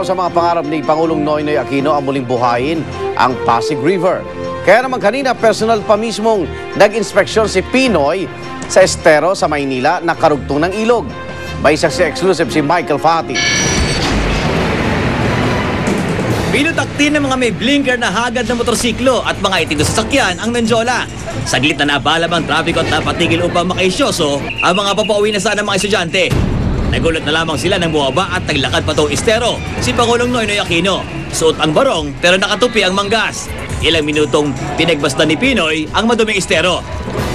sa mga pangarap ni Pangulong Noynoy Aquino ang muling buhayin ang Pasig River. Kaya naman kanina, personal pa mismong nag-inspeksyon si Pinoy sa estero sa Maynila na karugtong ng ilog. May saksi exclusive si Michael Fati. Pinutaktin ng mga may blinker na hagad na motorsiklo at mga itim na sasakyan ang Menjola. Saglit na nabalab ang trapiko at napatigil upang makaisyoso ang mga papauwi na sana mga estudyante. Nagulat na lamang sila nang bumaba at naglakad patong estero si Pangulong Noynoy Aquino. Suot ang barong pero nakatupi ang manggas. Ilang minutong pinagbasta ni Pinoy ang maduming estero.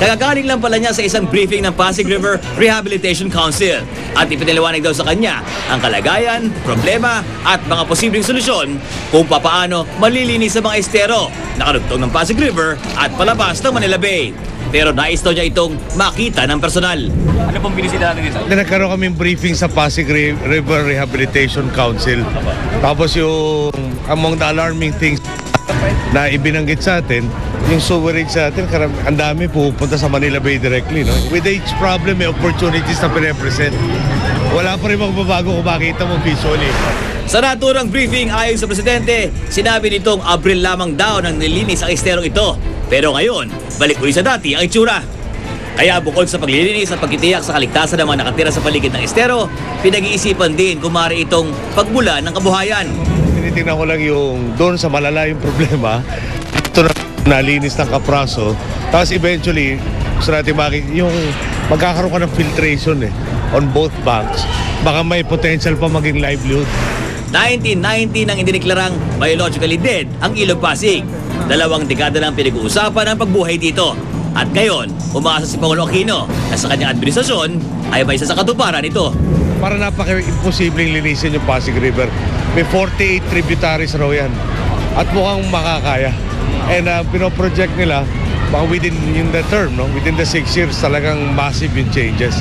Kagagaling lang pala niya sa isang briefing ng Pasig River Rehabilitation Council at ipinaliwanag daw sa kanya ang kalagayan, problema at mga posibleng solusyon kung papaano malilinis sa mga estero nakarugtong ng Pasig River at palabas ng Manila Bay. Pero nais daw niya itong makita ng personal. Ano pong binisita natin dito? Nagkaroon kami briefing sa Pasig River Rehabilitation Council. Tapos yung among the alarming things na ibinanggit sa atin, yung sewerage sa atin, ang dami pupunta sa Manila Bay directly. No? With each problem, may opportunities na pinepresent. Wala pa rin magbabago kung makita mo visually. Sa naturang briefing ayon sa Presidente, sinabi nitong Abril lamang daw nang nilinis ang esterong ito. Pero ngayon, balik uli sa dati ang itsura. Kaya bukod sa paglilinis at pagtitiyak sa kaligtasan ng mga nakatira sa paligid ng estero, pinag-iisipan din kung maaari itong pagmula ng kabuhayan. Tinitingnan ko lang yung doon sa malalayong problema, ito na nalinis ng kapraso. Tapos eventually, gusto natin yung magkakaroon ka ng filtration on both banks. Baka may potential pa maging livelihood. 1990 nang indiniklarang biologically dead ang Ilog Pasig. 2 dekada nang pinag-uusapan ang pagbuhay dito. At ngayon, umaasa si Pangulong Aquino na sa kanyang administrasyon ay may isa sa katuparan ito. Para napaka-imposibleng linisin yung Pasig River. May 48 tributaries raw yan. At mukhang makakaya. And pinoproject nila, baka within the term, no? Within the 6 years, talagang massive yung changes.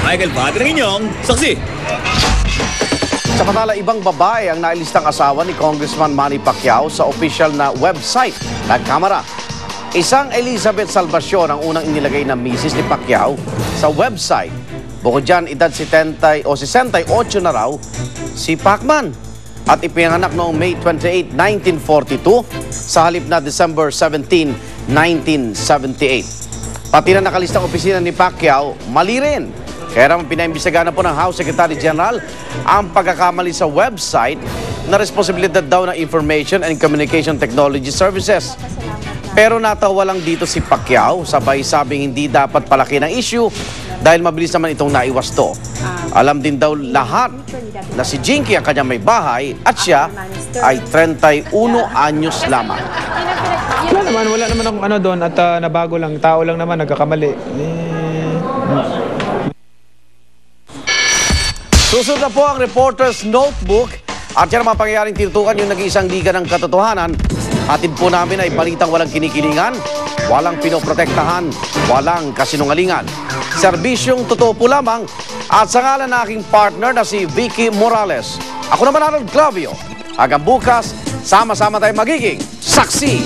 Michael Padre ng inyong saksi. Samantala, ibang babae ang nailistang asawa ni Congressman Manny Pacquiao sa official na website ng Kamara. Isang Elizabeth Salvacion ang unang inilagay na misis ni Pacquiao sa website. Bukod dyan, edad 68 na raw si Pacman at ipinanganak noong May 28, 1942 sa halip na December 17, 1978. Pati na nakalistang opisina ni Pacquiao, mali rin. Kaya naman pinaimbestigahan na po ng House Secretary General ang pagkakamali sa website na responsibilidad daw ng Information and Communication Technology Services. Pero natawa lang dito si Pacquiao, sabay sabing hindi dapat palaki ng issue dahil mabilis naman itong naiwasto. Alam din daw lahat na si Jinky ang kanyang may bahay at siya ay 31 anyos lamang. Wala naman akong ano doon at nabago lang. Tao lang naman, nagkakamali. Susunod na po ang Reporter's Notebook at yan ang mga pangyayaring tinutukan yung nag-iisang liga ng katotohanan. Hatid po namin ay balitang walang kinikilingan, walang pinoprotektahan, walang kasinungalingan. Serbisyong totoo po lamang at sa ngalan na aking partner na si Vicky Morales. Ako naman Arnold Clavio. Hanggang bukas, sama-sama tayo magiging saksi.